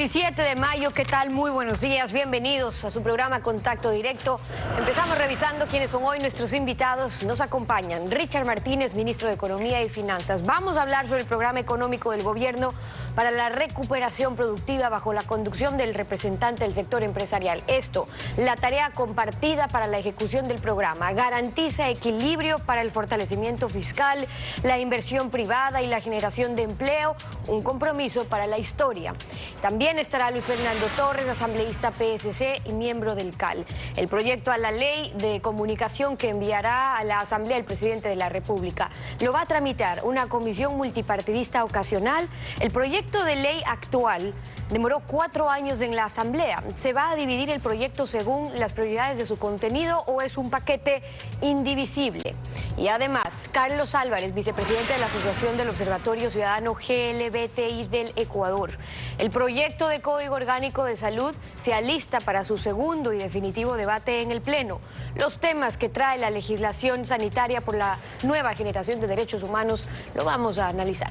17 de mayo, ¿qué tal? Muy buenos días, bienvenidos a su programa Contacto Directo. Empezamos revisando quiénes son hoy nuestros invitados. Nos acompañan Richard Martínez, ministro de Economía y Finanzas. Vamos a hablar sobre el programa económico del gobierno para la recuperación productiva bajo la conducción del representante del sector empresarial. Esto, la tarea compartida para la ejecución del programa, garantiza equilibrio para el fortalecimiento fiscal, la inversión privada y la generación de empleo, un compromiso para la historia. También estará Luis Fernando Torres, asambleísta PSC y miembro del CAL. El proyecto a la ley de comunicación que enviará a la Asamblea el presidente de la República lo va a tramitar una comisión multipartidista ocasional. El proyecto de ley actual demoró 4 años en la Asamblea. ¿Se va a dividir el proyecto según las prioridades de su contenido o es un paquete indivisible? Y además, Carlos Álvarez, vicepresidente de la Asociación del Observatorio Ciudadano GLBTI del Ecuador. El proyecto de Código Orgánico de Salud se alista para su segundo y definitivo debate en el Pleno. Los temas que trae la legislación sanitaria por la nueva generación de derechos humanos lo vamos a analizar.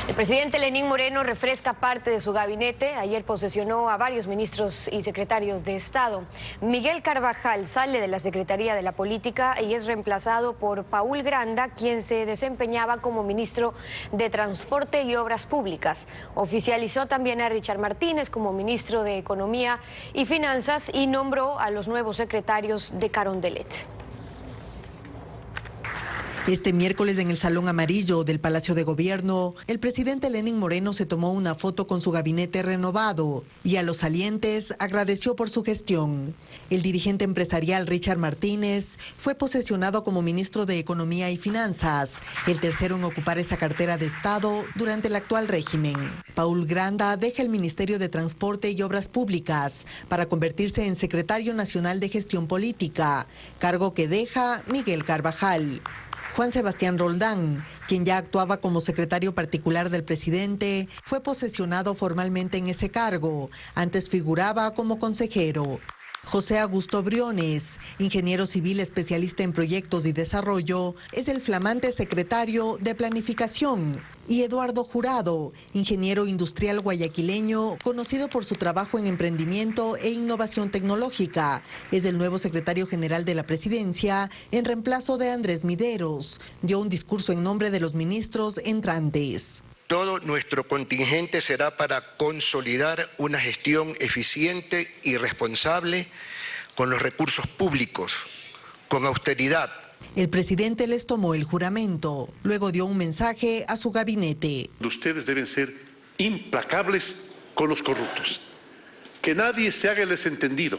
El presidente Lenín Moreno refresca parte de su gabinete. Ayer posesionó a varios ministros y secretarios de Estado. Miguel Carvajal sale de la Secretaría de la Política y es reemplazado por Paul Granda, quien se desempeñaba como ministro de Transporte y Obras Públicas. Oficializó también a Richard Martínez como ministro de Economía y Finanzas y nombró a los nuevos secretarios de Carondelet. Este miércoles en el Salón Amarillo del Palacio de Gobierno, el presidente Lenín Moreno se tomó una foto con su gabinete renovado y a los salientes agradeció por su gestión. El dirigente empresarial Richard Martínez fue posesionado como ministro de Economía y Finanzas, el tercero en ocupar esa cartera de Estado durante el actual régimen. Paul Granda deja el Ministerio de Transporte y Obras Públicas para convertirse en secretario nacional de Gestión Política, cargo que deja Miguel Carvajal. Juan Sebastián Roldán, quien ya actuaba como secretario particular del presidente, fue posesionado formalmente en ese cargo. Antes figuraba como consejero. José Augusto Briones, ingeniero civil especialista en proyectos y desarrollo, es el flamante secretario de Planificación. Y Eduardo Jurado, ingeniero industrial guayaquileño, conocido por su trabajo en emprendimiento e innovación tecnológica, es el nuevo secretario general de la presidencia en reemplazo de Andrés Mideros. Dio un discurso en nombre de los ministros entrantes. Todo nuestro contingente será para consolidar una gestión eficiente y responsable con los recursos públicos, con austeridad. El presidente les tomó el juramento, luego dio un mensaje a su gabinete. Ustedes deben ser implacables con los corruptos, que nadie se haga el desentendido.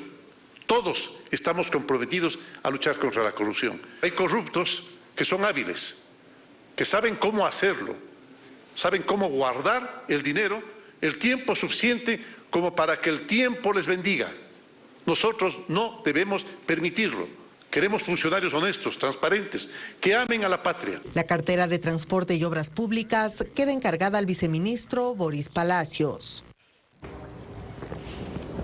Todos estamos comprometidos a luchar contra la corrupción. Hay corruptos que son hábiles, que saben cómo hacerlo, saben cómo guardar el dinero, el tiempo suficiente como para que el tiempo les bendiga. Nosotros no debemos permitirlo. Queremos funcionarios honestos, transparentes, que amen a la patria. La cartera de Transporte y Obras Públicas queda encargada al viceministro Boris Palacios.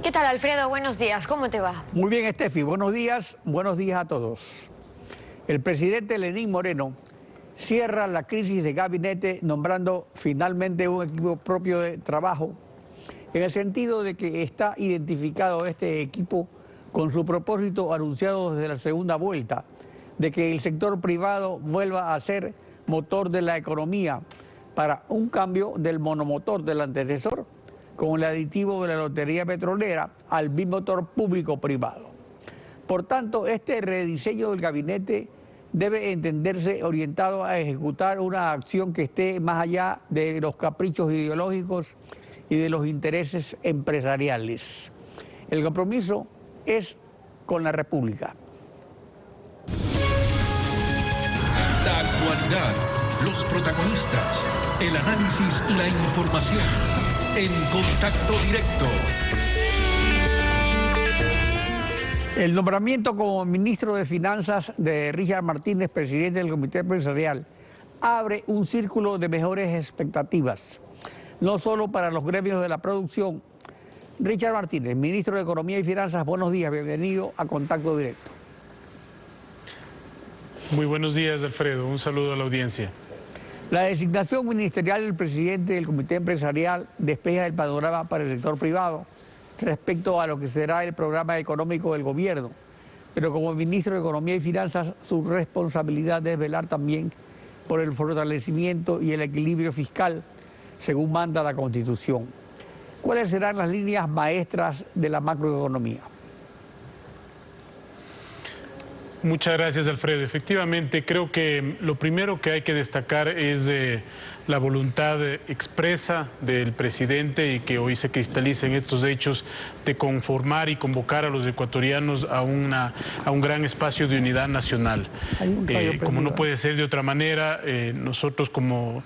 ¿Qué tal, Alfredo? Buenos días, ¿cómo te va? Muy bien, Estefi, buenos días a todos. El presidente Lenín Moreno cierra la crisis de gabinete nombrando finalmente un equipo propio de trabajo, en el sentido de que está identificado este equipo con su propósito anunciado desde la segunda vuelta, de que el sector privado vuelva a ser motor de la economía para un cambio del monomotor del antecesor, con el aditivo de la lotería petrolera al bimotor público-privado. Por tanto, este rediseño del gabinete debe entenderse orientado a ejecutar una acción que esté más allá de los caprichos ideológicos y de los intereses empresariales. El compromiso es con la República. La actualidad, los protagonistas, el análisis y la información en Contacto Directo. El nombramiento como ministro de Finanzas de Richard Martínez, presidente del Comité Empresarial, abre un círculo de mejores expectativas, no solo para los gremios de la producción. Richard Martínez, ministro de Economía y Finanzas, buenos días, bienvenido a Contacto Directo. Muy buenos días, Alfredo, un saludo a la audiencia. La designación ministerial del presidente del Comité Empresarial despeja el panorama para el sector privado respecto a lo que será el programa económico del gobierno. Pero como ministro de Economía y Finanzas, su responsabilidad es velar también por el fortalecimiento y el equilibrio fiscal, según manda la Constitución. ¿Cuáles serán las líneas maestras de la macroeconomía? Muchas gracias, Alfredo. Efectivamente, creo que lo primero que hay que destacar es la voluntad expresa del presidente y que hoy se cristaliza en estos hechos de conformar y convocar a los ecuatorianos a un gran espacio de unidad nacional. Como no puede ser de otra manera, nosotros como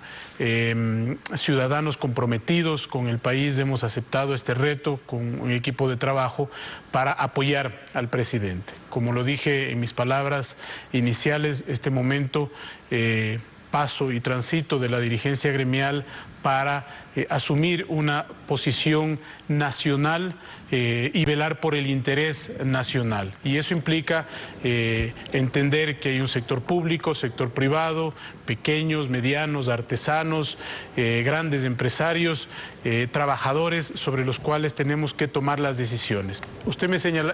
ciudadanos comprometidos con el país hemos aceptado este reto con un equipo de trabajo para apoyar al presidente. Como lo dije en mis palabras iniciales, este momento paso y transito de la dirigencia gremial para asumir una posición nacional y velar por el interés nacional. Y eso implica entender que hay un sector público, sector privado, pequeños, medianos, artesanos, grandes empresarios, trabajadores sobre los cuales tenemos que tomar las decisiones. Usted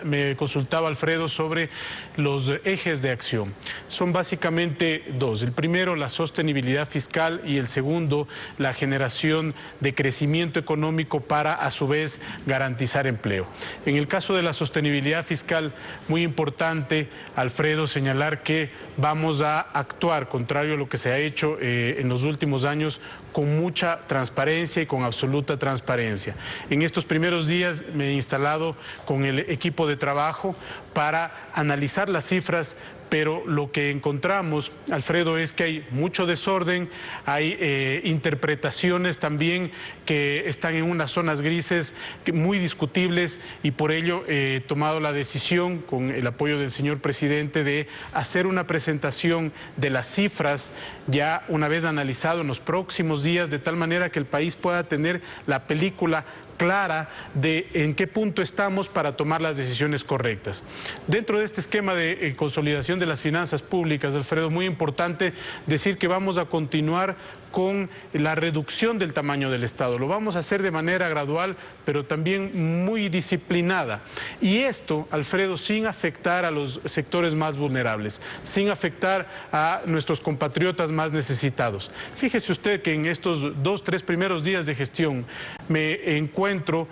me consultaba, Alfredo, sobre los ejes de acción. Son básicamente dos. El primero, la sostenibilidad fiscal, y el segundo, la generación de crecimiento económico para, a su vez, garantizar empleo. En el caso de la sostenibilidad fiscal, muy importante, Alfredo, señalar que vamos a actuar, contrario a lo que se ha hecho en los últimos años, con mucha transparencia y con absoluta transparencia. En estos primeros días me he instalado con el equipo de trabajo para analizar las cifras, pero lo que encontramos, Alfredo, es que hay mucho desorden, hay interpretaciones también que están en unas zonas grises muy discutibles, y por ello he tomado la decisión, con el apoyo del señor presidente, de hacer una presentación de las cifras ya una vez analizado en los próximos días, de tal manera que el país pueda tener la película clara de en qué punto estamos para tomar las decisiones correctas. Dentro de este esquema de consolidación de las finanzas públicas, Alfredo, muy importante decir que vamos a continuar con la reducción del tamaño del Estado. Lo vamos a hacer de manera gradual, pero también muy disciplinada. Y esto, Alfredo, sin afectar a los sectores más vulnerables, sin afectar a nuestros compatriotas más necesitados. Fíjese usted que en estos 2-3 primeros días de gestión me encuentro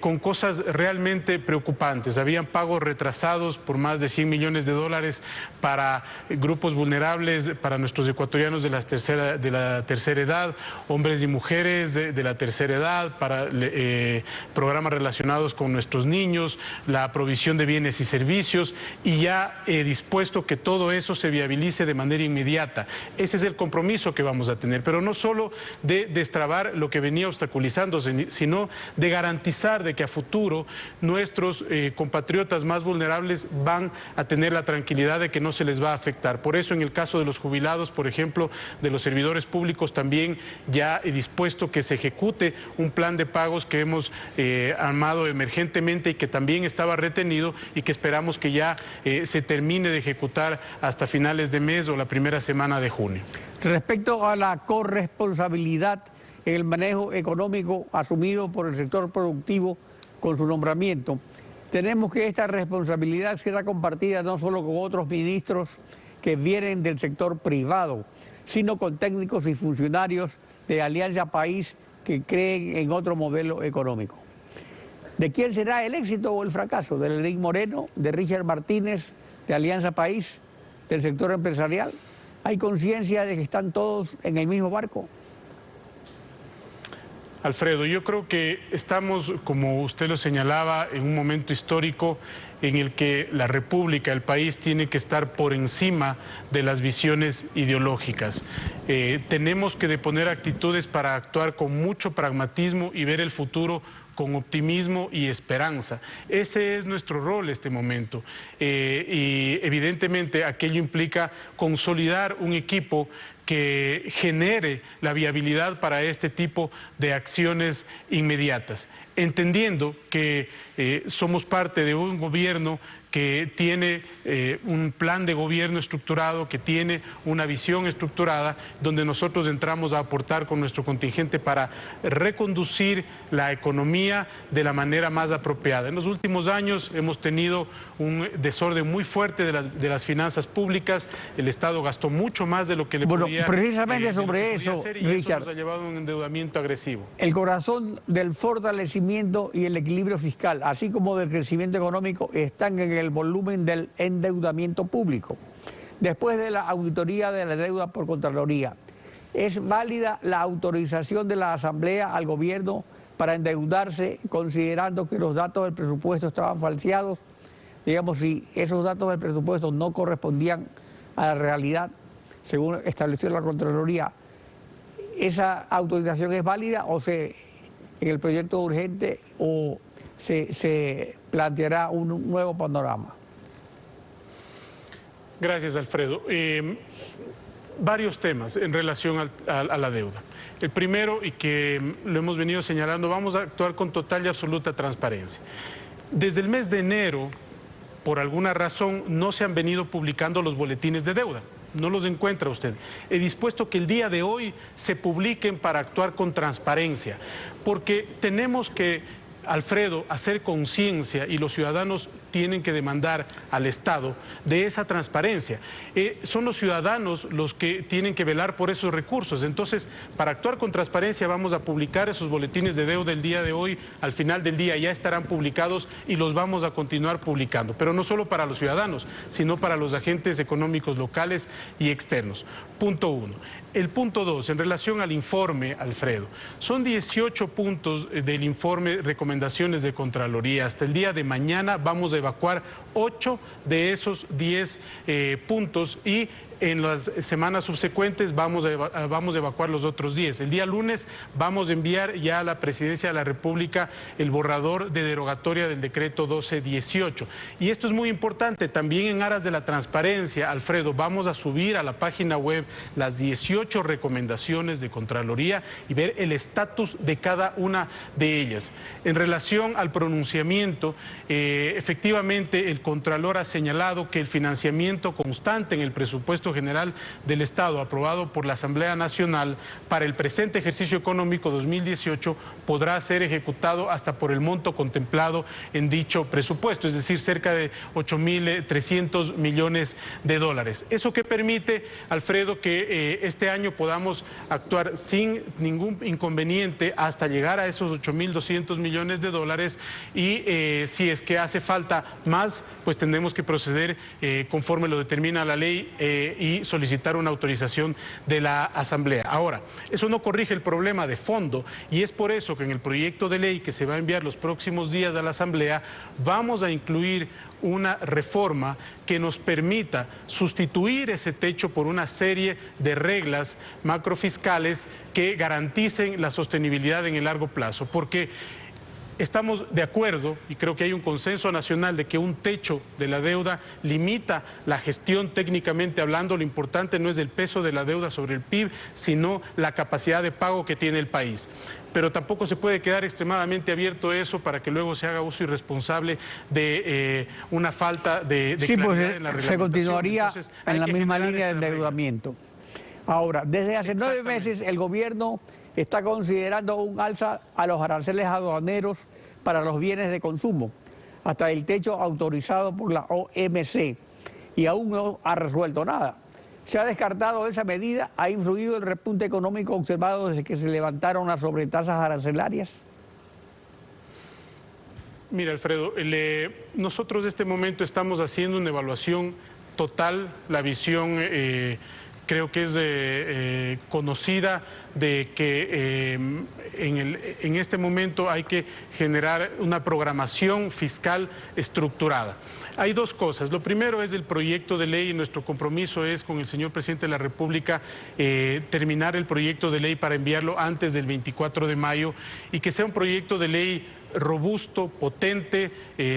con cosas realmente preocupantes. Habían pagos retrasados por más de 100 millones de dólares para grupos vulnerables, para nuestros ecuatorianos de la tercera edad, hombres y mujeres de la tercera edad, para programas relacionados con nuestros niños, la provisión de bienes y servicios, y ya he dispuesto que todo eso se viabilice de manera inmediata. Ese es el compromiso que vamos a tener, pero no solo de destrabar lo que venía obstaculizándose, sino de garantizar de que a futuro nuestros compatriotas más vulnerables van a tener la tranquilidad de que no se les va a afectar. Por eso, en el caso de los jubilados, por ejemplo, de los servidores públicos, también ya he dispuesto que se ejecute un plan de pagos que hemos armado emergentemente y que también estaba retenido y que esperamos que ya se termine de ejecutar hasta finales de mes o la primera semana de junio. Respecto a la corresponsabilidad en el manejo económico asumido por el sector productivo con su nombramiento, tenemos que esta responsabilidad será compartida no solo con otros ministros que vienen del sector privado, sino con técnicos y funcionarios de Alianza País que creen en otro modelo económico. ¿De quién será el éxito o el fracaso? ¿De Lenín Moreno, de Richard Martínez, de Alianza País, del sector empresarial? ¿Hay conciencia de que están todos en el mismo barco? Alfredo, yo creo que estamos, como usted lo señalaba, en un momento histórico en el que la República, el país, tiene que estar por encima de las visiones ideológicas. Tenemos que deponer actitudes para actuar con mucho pragmatismo y ver el futuro con optimismo y esperanza. Ese es nuestro rol en este momento. Y evidentemente aquello implica consolidar un equipo que genere la viabilidad para este tipo de acciones inmediatas, entendiendo que somos parte de un gobierno que tiene un plan de gobierno estructurado, que tiene una visión estructurada, donde nosotros entramos a aportar con nuestro contingente para reconducir la economía de la manera más apropiada. En los últimos años hemos tenido un desorden muy fuerte de las finanzas públicas. El Estado gastó mucho más de lo que le podía precisamente sobre eso, hacer, y Richard, eso nos ha llevado a un endeudamiento agresivo. El corazón del fortalecimiento y el equilibrio fiscal, así como del crecimiento económico, están en el volumen del endeudamiento público. Después de la auditoría de la deuda por Contraloría, ¿es válida la autorización de la Asamblea al gobierno para endeudarse considerando que los datos del presupuesto estaban falseados? Digamos, si esos datos del presupuesto no correspondían a la realidad, según estableció la Contraloría, ¿esa autorización es válida o en el proyecto urgente o se planteará un nuevo panorama? Gracias, Alfredo. Varios temas en relación a la deuda. El primero, y que lo hemos venido señalando, vamos a actuar con total y absoluta transparencia. Desde el mes de enero, por alguna razón, no se han venido publicando los boletines de deuda. No los encuentra usted. He dispuesto que el día de hoy se publiquen para actuar con transparencia, porque tenemos que, Alfredo, hacer conciencia, y los ciudadanos tienen que demandar al Estado de esa transparencia. Son los ciudadanos los que tienen que velar por esos recursos. Entonces, para actuar con transparencia vamos a publicar esos boletines de deuda el día de hoy. Al final del día ya estarán publicados y los vamos a continuar publicando. Pero no solo para los ciudadanos, sino para los agentes económicos locales y externos. Punto 1. El punto 2, en relación al informe, Alfredo, son 18 puntos del informe, recomendaciones de Contraloría. Hasta el día de mañana vamos a evacuar 8 de esos 10 puntos, y en las semanas subsecuentes vamos a evacuar los otros 10. El día lunes vamos a enviar ya a la Presidencia de la República el borrador de derogatoria del decreto 1218. Y esto es muy importante, también en aras de la transparencia, Alfredo, vamos a subir a la página web las 18 recomendaciones de Contraloría y ver el estatus de cada una de ellas. En relación al pronunciamiento, efectivamente el Contralor ha señalado que el financiamiento constante en el presupuesto general del Estado aprobado por la Asamblea Nacional para el presente ejercicio económico 2018 podrá ser ejecutado hasta por el monto contemplado en dicho presupuesto, es decir, cerca de 8.300 millones de dólares. Eso que permite, Alfredo, que este año podamos actuar sin ningún inconveniente hasta llegar a esos 8.200 millones de dólares, y si es que hace falta más, pues tendremos que proceder conforme lo determina la ley y solicitar una autorización de la Asamblea. Ahora, eso no corrige el problema de fondo, y es por eso que en el proyecto de ley que se va a enviar los próximos días a la Asamblea vamos a incluir una reforma que nos permita sustituir ese techo por una serie de reglas macrofiscales que garanticen la sostenibilidad en el largo plazo, porque estamos de acuerdo, y creo que hay un consenso nacional, de que un techo de la deuda limita la gestión técnicamente hablando. Lo importante no es el peso de la deuda sobre el PIB, sino la capacidad de pago que tiene el país. Pero tampoco se puede quedar extremadamente abierto eso para que luego se haga uso irresponsable de una falta de claridad en la reglamentación. Se continuaría en la misma línea de endeudamiento. Ahora, desde hace 9 meses el gobierno está considerando un alza a los aranceles aduaneros para los bienes de consumo, hasta el techo autorizado por la OMC, y aún no ha resuelto nada. ¿Se ha descartado esa medida? ¿Ha influido el repunte económico observado desde que se levantaron las sobretasas arancelarias? Mira, Alfredo, nosotros en este momento estamos haciendo una evaluación total, la visión creo que es conocida, de que en este momento hay que generar una programación fiscal estructurada. Hay dos cosas. Lo primero es el proyecto de ley, y nuestro compromiso es con el señor presidente de la República terminar el proyecto de ley para enviarlo antes del 24 de mayo y que sea un proyecto de ley robusto, potente,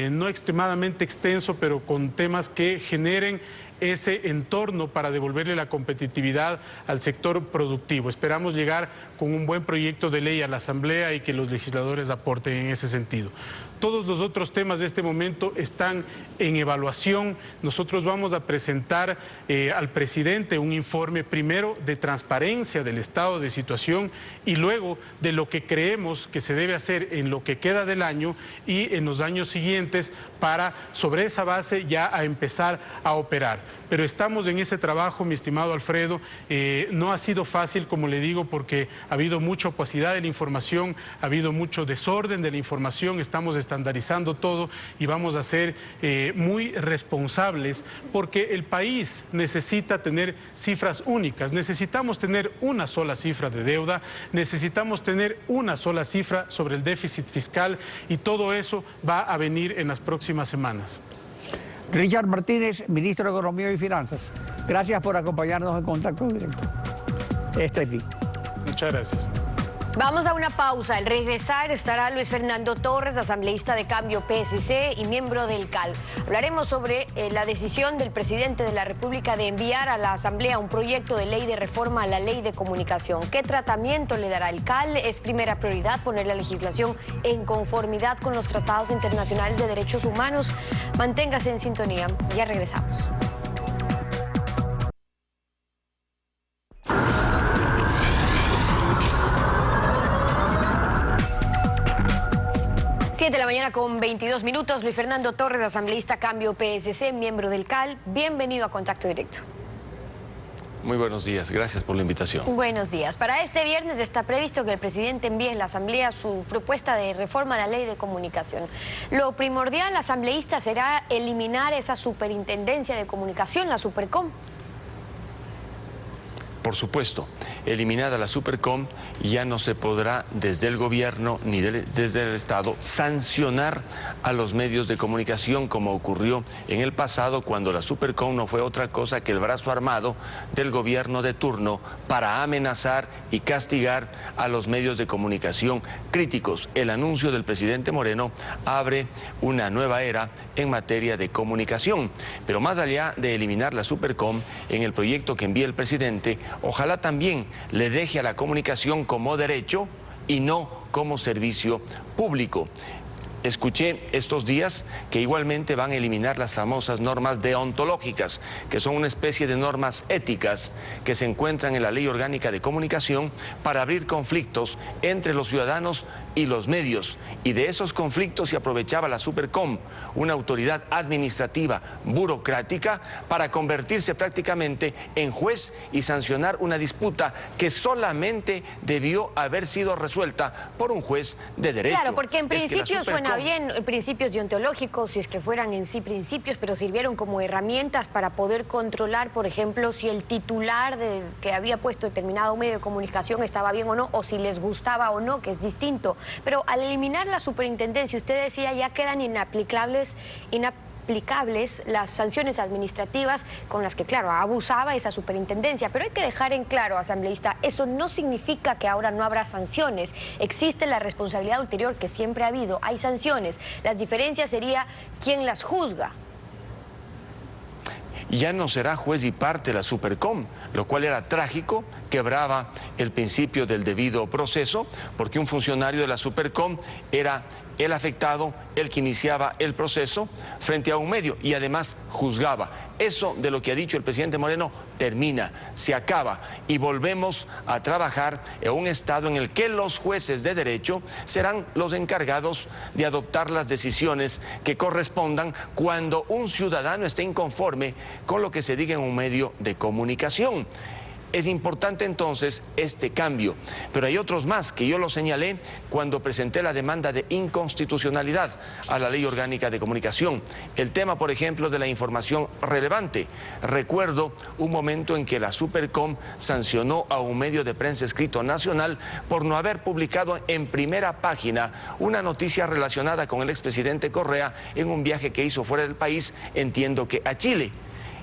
no extremadamente extenso, pero con temas que generen ese entorno para devolverle la competitividad al sector productivo. Esperamos llegar con un buen proyecto de ley a la Asamblea y que los legisladores aporten en ese sentido. Todos los otros temas de este momento están en evaluación. Nosotros vamos a presentar al presidente un informe primero de transparencia del estado de situación y luego de lo que creemos que se debe hacer en lo que queda del año y en los años siguientes para, sobre esa base, ya a empezar a operar. Pero estamos en ese trabajo, mi estimado Alfredo. No ha sido fácil, como le digo, porque ha habido mucha opacidad de la información, ha habido mucho desorden de la información, estamos estandarizando todo y vamos a ser muy responsables porque el país necesita tener cifras únicas. Necesitamos tener una sola cifra de deuda, necesitamos tener una sola cifra sobre el déficit fiscal y todo eso va a venir en las próximas semanas. Richard Martínez, ministro de Economía y Finanzas, gracias por acompañarnos en Contacto Directo. Muchas gracias. Vamos a una pausa. Al regresar estará Luis Fernando Torres, asambleísta de Cambio PSC y miembro del CAL. Hablaremos sobre la decisión del presidente de la República de enviar a la Asamblea un proyecto de ley de reforma a la ley de comunicación. ¿Qué tratamiento le dará el CAL? Es primera prioridad poner la legislación en conformidad con los tratados internacionales de derechos humanos. Manténgase en sintonía. Ya regresamos. 7 de la mañana con 22 minutos. Luis Fernando Torres, asambleísta Cambio PSC, miembro del CAL. Bienvenido a Contacto Directo. Muy buenos días, gracias por la invitación. Buenos días. Para este viernes está previsto que el presidente envíe a la Asamblea su propuesta de reforma a la ley de comunicación. Lo primordial, asambleísta, será eliminar esa superintendencia de comunicación, la Supercom. Por supuesto, eliminada la Supercom, ya no se podrá desde el gobierno ni desde el Estado sancionar a los medios de comunicación como ocurrió en el pasado cuando la Supercom no fue otra cosa que el brazo armado del gobierno de turno para amenazar y castigar a los medios de comunicación críticos. El anuncio del presidente Moreno abre una nueva era en materia de comunicación. Pero más allá de eliminar la Supercom, en el proyecto que envía el presidente, ojalá también le deje a la comunicación como derecho y no como servicio público. Escuché estos días que igualmente van a eliminar las famosas normas deontológicas, que son una especie de normas éticas que se encuentran en la Ley Orgánica de Comunicación para abrir conflictos entre los ciudadanos y los medios. Y de esos conflictos se aprovechaba la Supercom, una autoridad administrativa burocrática, para convertirse prácticamente en juez y sancionar una disputa que solamente debió haber sido resuelta por un juez de derecho. Claro, porque en principio suena bien principios deontológicos, si es que fueran en sí principios, pero sirvieron como herramientas para poder controlar, por ejemplo, si el titular que había puesto determinado medio de comunicación estaba bien o no, o si les gustaba o no, que es distinto. Pero al eliminar la superintendencia, usted decía, ya quedan inaplicables las sanciones administrativas con las que, claro, abusaba esa superintendencia. Pero hay que dejar en claro, asambleísta, eso no significa que ahora no habrá sanciones. Existe la responsabilidad ulterior que siempre ha habido. Hay sanciones. Las diferencias sería quién las juzga. Ya no será juez y parte la Supercom, lo cual era trágico, quebraba el principio del debido proceso, porque un funcionario de la Supercom era el afectado, el que iniciaba el proceso frente a un medio y además juzgaba. Eso de lo que ha dicho el presidente Moreno termina, se acaba y volvemos a trabajar en un estado en el que los jueces de derecho serán los encargados de adoptar las decisiones que correspondan cuando un ciudadano esté inconforme con lo que se diga en un medio de comunicación. Es importante entonces este cambio, pero hay otros más que yo lo señalé cuando presenté la demanda de inconstitucionalidad a la Ley Orgánica de Comunicación. El tema, por ejemplo, de la información relevante. Recuerdo un momento en que la Supercom sancionó a un medio de prensa escrito nacional por no haber publicado en primera página una noticia relacionada con el expresidente Correa en un viaje que hizo fuera del país, entiendo que a Chile.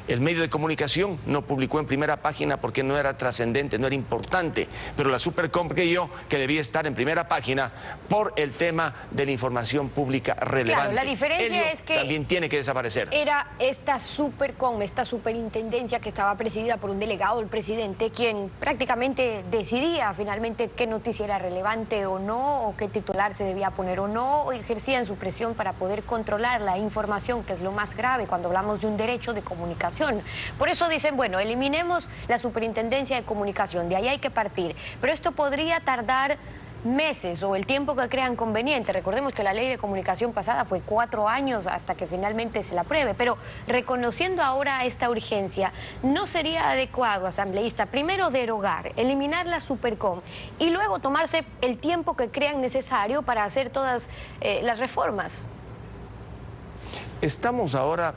El medio de comunicación no publicó en primera página porque no era trascendente, no era importante, pero la Supercom creyó que debía estar en primera página por el tema de la información pública relevante. Claro, la diferencia es que también tiene que desaparecer. Era esta Supercom, esta superintendencia que estaba presidida por un delegado del presidente, quien prácticamente decidía finalmente qué noticia era relevante o no, o qué titular se debía poner o no, o ejercían su presión para poder controlar la información, que es lo más grave cuando hablamos de un derecho de comunicación. Por eso dicen, bueno, eliminemos la superintendencia de comunicación, de ahí hay que partir. Pero esto podría tardar meses o el tiempo que crean conveniente. Recordemos que la ley de comunicación pasada fue 4 años hasta que finalmente se la apruebe. Pero reconociendo ahora esta urgencia, ¿no sería adecuado, asambleísta, primero derogar, eliminar la Supercom y luego tomarse el tiempo que crean necesario para hacer todas las reformas? Estamos ahora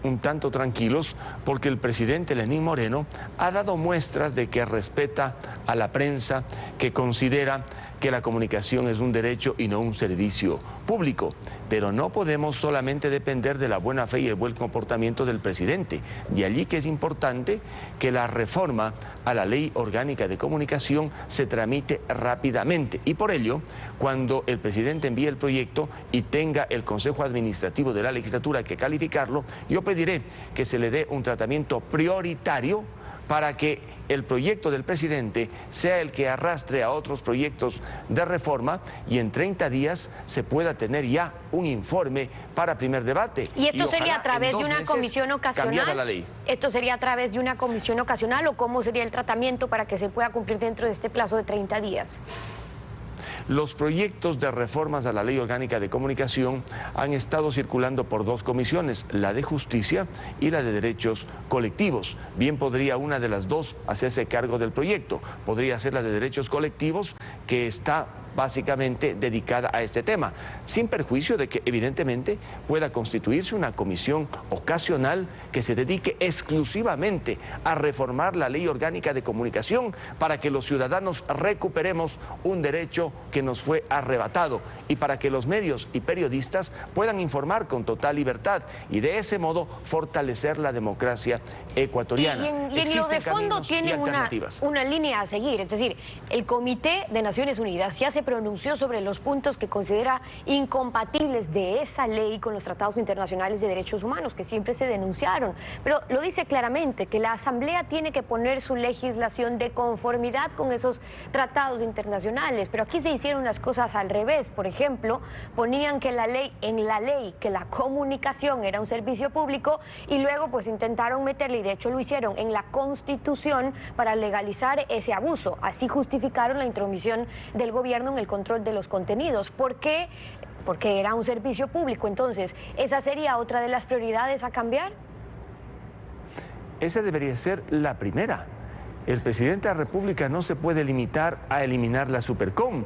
un tanto tranquilos porque el presidente Lenín Moreno ha dado muestras de que respeta a la prensa, que considera que la comunicación es un derecho y no un servicio público. Pero no podemos solamente depender de la buena fe y el buen comportamiento del presidente. De allí que es importante que la reforma a la Ley Orgánica de Comunicación se tramite rápidamente. Y por ello, cuando el presidente envíe el proyecto y tenga el Consejo Administrativo de la Legislatura que calificarlo, yo pediré que se le dé un tratamiento prioritario para que el proyecto del presidente sea el que arrastre a otros proyectos de reforma y en 30 días se pueda tener ya un informe para primer debate. ¿Y esto sería a través de una comisión ocasional? La ley. ¿Esto sería a través de una comisión ocasional o cómo sería el tratamiento para que se pueda cumplir dentro de este plazo de 30 días? Los proyectos de reformas a la Ley Orgánica de Comunicación han estado circulando por 2 comisiones, la de Justicia y la de Derechos Colectivos. Bien podría una de las dos hacerse cargo del proyecto. Podría ser la de Derechos Colectivos, que está básicamente dedicada a este tema, sin perjuicio de que evidentemente pueda constituirse una comisión ocasional que se dedique exclusivamente a reformar la Ley Orgánica de Comunicación para que los ciudadanos recuperemos un derecho que nos fue arrebatado y para que los medios y periodistas puedan informar con total libertad y de ese modo fortalecer la democracia ecuatoriana. Y en lo de fondo tienen una línea a seguir, es decir, el Comité de Naciones Unidas ya se pronunció sobre los puntos que considera incompatibles de esa ley con los tratados internacionales de derechos humanos que siempre se denunciaron, pero lo dice claramente que la Asamblea tiene que poner su legislación de conformidad con esos tratados internacionales, pero aquí se hicieron las cosas al revés. Por ejemplo, ponían que en la ley que la comunicación era un servicio público y luego pues intentaron meterle, y de hecho lo hicieron en la Constitución para legalizar ese abuso. Así justificaron la intromisión del gobierno en el control de los contenidos. ¿Por qué? Porque era un servicio público. Entonces, ¿esa sería otra de las prioridades a cambiar? Esa debería ser la primera. El presidente de la República no se puede limitar a eliminar la Supercom.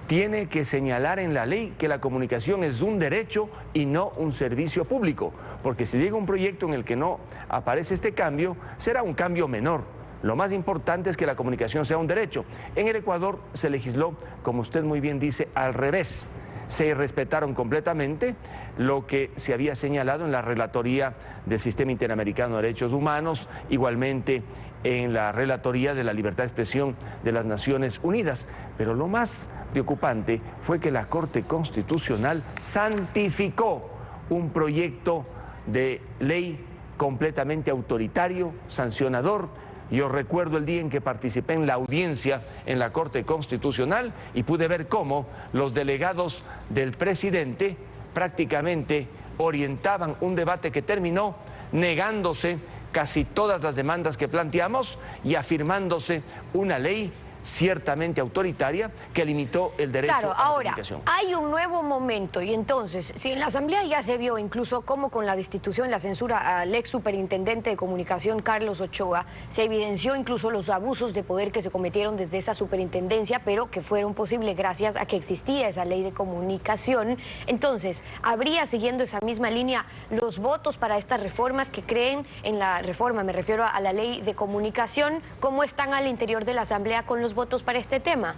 Tiene que señalar en la ley que la comunicación es un derecho y no un servicio público, porque si llega un proyecto en el que no aparece este cambio, será un cambio menor. Lo más importante es que la comunicación sea un derecho. En el Ecuador se legisló, como usted muy bien dice, al revés. Se respetaron completamente lo que se había señalado en la relatoría del Sistema Interamericano de Derechos Humanos, igualmente en la relatoría de la libertad de expresión de las Naciones Unidas. Pero lo más preocupante fue que la Corte Constitucional santificó un proyecto de ley completamente autoritario, sancionador. Yo recuerdo el día en que participé en la audiencia en la Corte Constitucional y pude ver cómo los delegados del presidente prácticamente orientaban un debate que terminó negándose casi todas las demandas que planteamos y afirmándose una ley ciertamente autoritaria que limitó el derecho a la comunicación. Hay un nuevo momento y entonces, si en la Asamblea ya se vio incluso cómo con la destitución, la censura al ex superintendente de comunicación Carlos Ochoa, se evidenció incluso los abusos de poder que se cometieron desde esa superintendencia, pero que fueron posibles gracias a que existía esa ley de comunicación. Entonces, ¿habría, siguiendo esa misma línea, los votos para estas reformas que creen en la reforma, me refiero a la ley de comunicación, cómo están al interior de la Asamblea con los votos para este tema?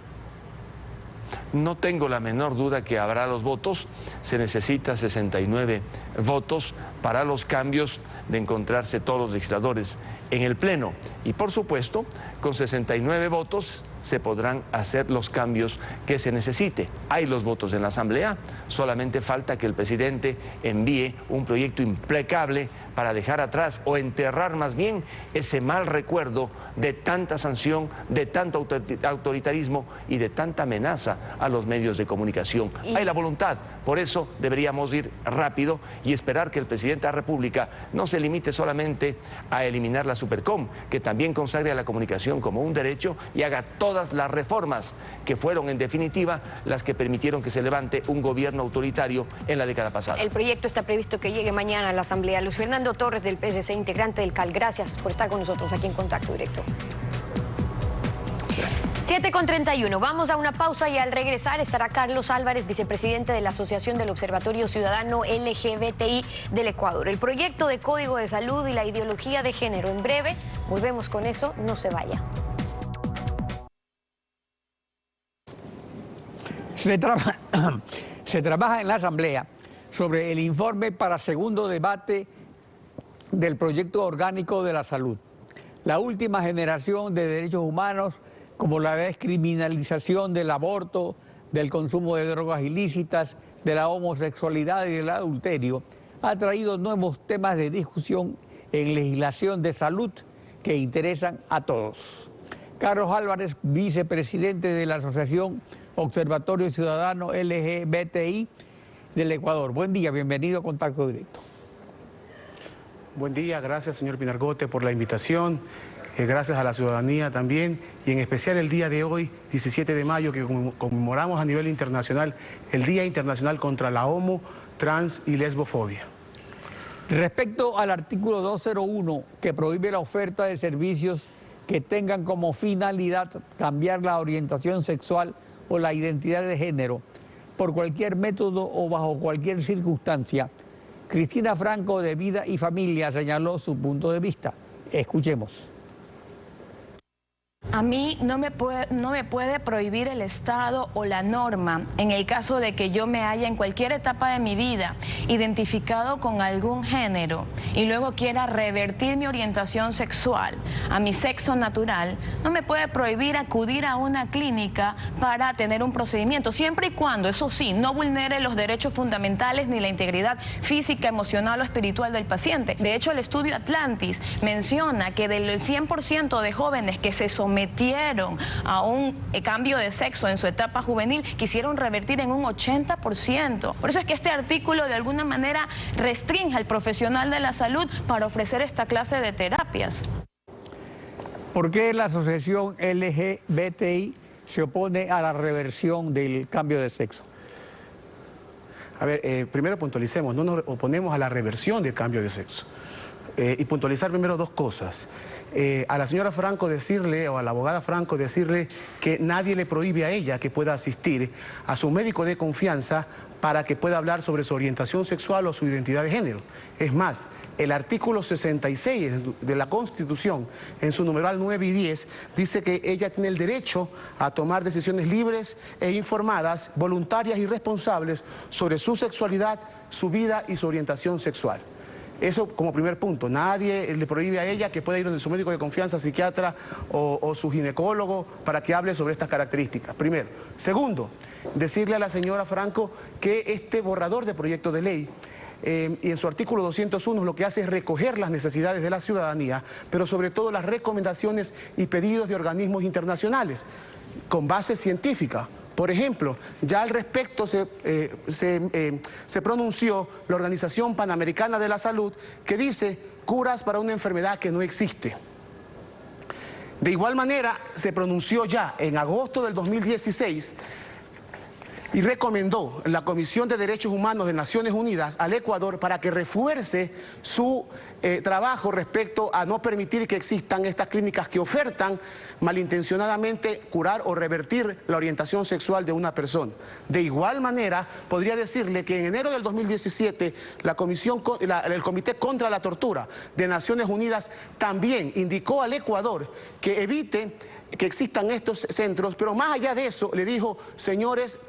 No tengo la menor duda que habrá los votos. Se necesita 69 votos para los cambios de encontrarse todos los legisladores en el Pleno. Y por supuesto, con 69 votos se podrán hacer los cambios que se necesite. Hay los votos en la Asamblea, solamente falta que el presidente envíe un proyecto impecable para dejar atrás o enterrar más bien ese mal recuerdo de tanta sanción, de tanto autoritarismo y de tanta amenaza a los medios de comunicación. Hay la voluntad, por eso deberíamos ir rápido y esperar que el presidente de la República no se limite solamente a eliminar la Supercom, que también consagre a la comunicación como un derecho y haga todas las reformas que fueron en definitiva las que permitieron que se levante un gobierno autoritario en la década pasada. El proyecto está previsto que llegue mañana a la Asamblea. Luis Fernando Torres del PSC, integrante del CAL, gracias por estar con nosotros aquí en Contacto Directo. 7:31, vamos a una pausa y al regresar estará Carlos Álvarez, vicepresidente de la Asociación del Observatorio Ciudadano LGBTI del Ecuador. El proyecto de Código de Salud y la ideología de género. En breve, volvemos con eso, no se vaya. Se trabaja en la Asamblea sobre el informe para segundo debate del proyecto orgánico de la salud. La última generación de derechos humanos, como la descriminalización del aborto, del consumo de drogas ilícitas, de la homosexualidad y del adulterio, ha traído nuevos temas de discusión en legislación de salud que interesan a todos. Carlos Álvarez, vicepresidente de la Asociación Observatorio Ciudadano LGBTI del Ecuador. Buen día, bienvenido a Contacto Directo. Buen día, gracias señor Pinargote por la invitación, gracias a la ciudadanía también y en especial el día de hoy, 17 de mayo, que conmemoramos a nivel internacional el Día Internacional contra la Homo, Trans y Lesbofobia. Respecto al artículo 201 que prohíbe la oferta de servicios que tengan como finalidad cambiar la orientación sexual o la identidad de género por cualquier método o bajo cualquier circunstancia, Cristina Franco de Vida y Familia señaló su punto de vista. Escuchemos. A mí no me puede prohibir el Estado o la norma en el caso de que yo me haya en cualquier etapa de mi vida identificado con algún género y luego quiera revertir mi orientación sexual a mi sexo natural. No me puede prohibir acudir a una clínica para tener un procedimiento, siempre y cuando, eso sí, no vulnere los derechos fundamentales ni la integridad física, emocional o espiritual del paciente. De hecho, el estudio Atlantis menciona que del 100% de jóvenes que se sometieron a un cambio de sexo en su etapa juvenil, quisieron revertir en un 80%. Por eso es que este artículo de alguna manera restringe al profesional de la salud para ofrecer esta clase de terapias. ¿Por qué la asociación LGBTI se opone a la reversión del cambio de sexo? A ver, primero puntualicemos, no nos oponemos a la reversión del cambio de sexo. Y puntualizar primero dos cosas. A la señora Franco decirle, o a la abogada Franco decirle que nadie le prohíbe a ella que pueda asistir a su médico de confianza para que pueda hablar sobre su orientación sexual o su identidad de género. Es más, el artículo 66 de la Constitución, en su numeral 9 y 10, dice que ella tiene el derecho a tomar decisiones libres e informadas, voluntarias y responsables sobre su sexualidad, su vida y su orientación sexual. Eso como primer punto, nadie le prohíbe a ella que pueda ir donde su médico de confianza, psiquiatra o su ginecólogo para que hable sobre estas características, primero. Segundo, decirle a la señora Franco que este borrador de proyecto de ley y en su artículo 201 lo que hace es recoger las necesidades de la ciudadanía, pero sobre todo las recomendaciones y pedidos de organismos internacionales con base científica. Por ejemplo, ya al respecto se pronunció la Organización Panamericana de la Salud, que dice curas para una enfermedad que no existe. De igual manera, se pronunció ya en agosto del 2016 y recomendó la Comisión de Derechos Humanos de Naciones Unidas al Ecuador para que refuerce su trabajo respecto a no permitir que existan estas clínicas que ofertan malintencionadamente curar o revertir la orientación sexual de una persona. De igual manera, podría decirle que en enero del 2017 el Comité contra la Tortura de Naciones Unidas también indicó al Ecuador que evite que existan estos centros, pero más allá de eso le dijo, señores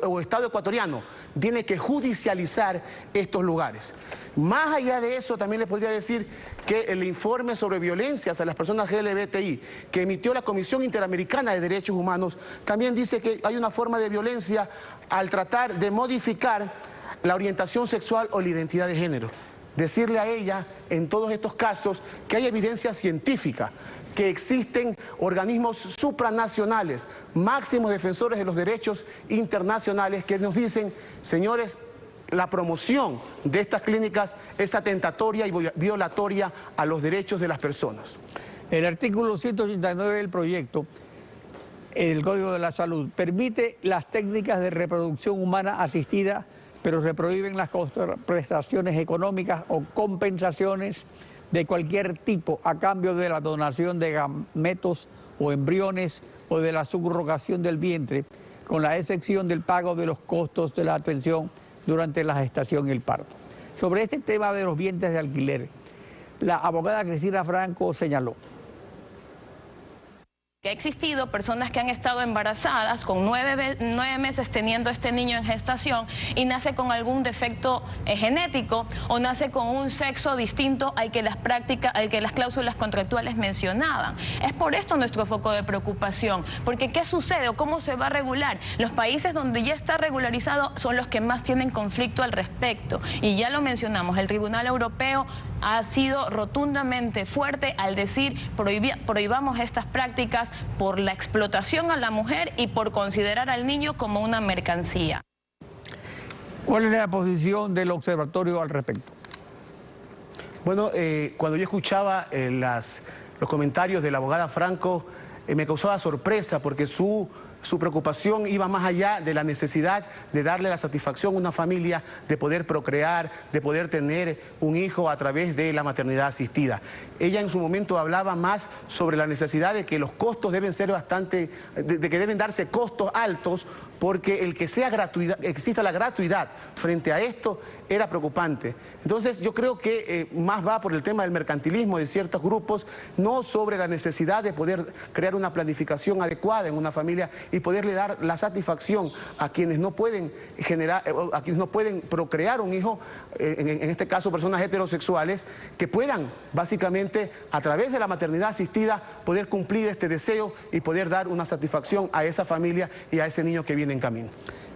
o Estado ecuatoriano, tiene que judicializar estos lugares. Más allá de eso también le podría decir que el informe sobre violencias a las personas LGBTI que emitió la Comisión Interamericana de Derechos Humanos también dice que hay una forma de violencia al tratar de modificar la orientación sexual o la identidad de género. Decirle a ella en todos estos casos que hay evidencia científica, que existen organismos supranacionales, máximos defensores de los derechos internacionales que nos dicen, señores, la promoción de estas clínicas es atentatoria y violatoria a los derechos de las personas. El artículo 189 del proyecto, el Código de la Salud, permite las técnicas de reproducción humana asistida, pero se prohíben las prestaciones económicas o compensaciones de cualquier tipo a cambio de la donación de gametos o embriones o de la subrogación del vientre, con la excepción del pago de los costos de la atención durante la gestación y el parto. Sobre este tema de los vientres de alquiler, la abogada Cristina Franco señaló que ha existido personas que han estado embarazadas con 9 meses teniendo este niño en gestación y nace con algún defecto genético o nace con un sexo distinto al que las cláusulas contractuales mencionaban. Es por esto nuestro foco de preocupación, porque ¿qué sucede o cómo se va a regular? Los países donde ya está regularizado son los que más tienen conflicto al respecto, y ya lo mencionamos, el Tribunal Europeo ha sido rotundamente fuerte al decir prohibamos estas prácticas por la explotación a la mujer y por considerar al niño como una mercancía. ¿Cuál es la posición del observatorio al respecto? Bueno, cuando yo escuchaba los comentarios de la abogada Franco, me causaba sorpresa porque su preocupación iba más allá de la necesidad de darle la satisfacción a una familia de poder procrear, de poder tener un hijo a través de la maternidad asistida. Ella en su momento hablaba más sobre la necesidad de que los costos deben ser de que deben darse costos altos, porque el que sea exista la gratuidad frente a esto era preocupante. Entonces yo creo que más va por el tema del mercantilismo de ciertos grupos, no sobre la necesidad de poder crear una planificación adecuada en una familia y poderle dar la satisfacción a quienes no pueden a quienes no pueden procrear un hijo, en este caso personas heterosexuales, que puedan básicamente a través de la maternidad asistida poder cumplir este deseo y poder dar una satisfacción a esa familia y a ese niño que viene en camino.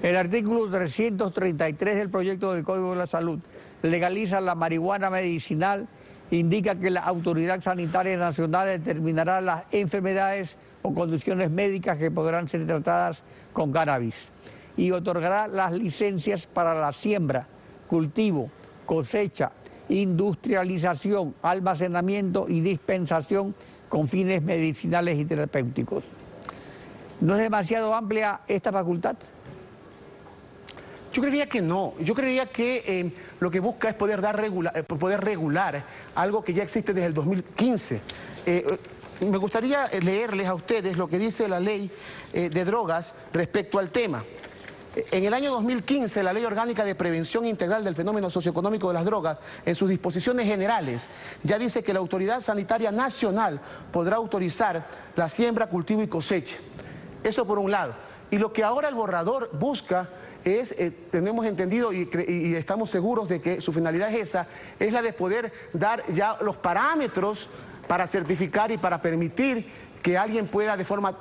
El artículo 333 del proyecto del Código de la Salud legaliza la marihuana medicinal, indica que la Autoridad Sanitaria Nacional determinará las enfermedades o condiciones médicas que podrán ser tratadas con cannabis y otorgará las licencias para la siembra, cultivo, cosecha, industrialización, almacenamiento y dispensación con fines medicinales y terapéuticos. ¿No es demasiado amplia esta facultad? Yo creería que no. Yo creería que lo que busca es poder regular algo que ya existe desde el 2015. Me gustaría leerles a ustedes lo que dice la ley de drogas respecto al tema. En el año 2015, la Ley Orgánica de Prevención Integral del Fenómeno Socioeconómico de las Drogas, en sus disposiciones generales, ya dice que la Autoridad Sanitaria Nacional podrá autorizar la siembra, cultivo y cosecha. Eso por un lado. Y lo que ahora el borrador busca es, tenemos entendido y estamos seguros de que su finalidad es esa, es la de poder dar ya los parámetros para certificar y para permitir que alguien pueda de forma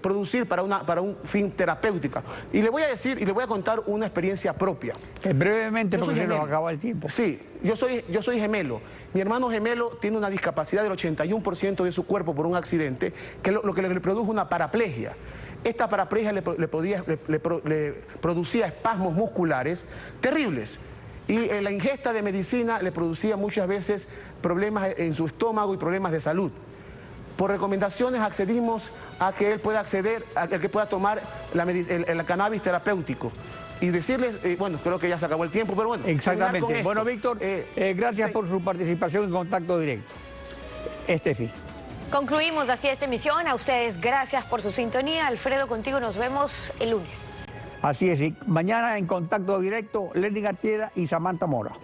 producir para un fin terapéutico. Y le voy a decir y le voy a contar una experiencia propia. Brevemente, porque se nos acaba el tiempo. Sí, yo soy gemelo. Mi hermano gemelo tiene una discapacidad del 81% de su cuerpo por un accidente, que lo que le produjo una paraplegia. Esta paraplegia le producía espasmos musculares terribles. Y la ingesta de medicina le producía muchas veces problemas en su estómago y problemas de salud. Por recomendaciones accedimos a que él pueda tomar el cannabis terapéutico. Y decirles, bueno, creo que ya se acabó el tiempo, pero bueno. Exactamente. Bueno, Víctor, gracias por su participación en Contacto Directo. Estefi. Concluimos así esta emisión. A ustedes, gracias por su sintonía. Alfredo, contigo nos vemos el lunes. Así es, y mañana en Contacto Directo, Lenin Artieda y Samantha Mora.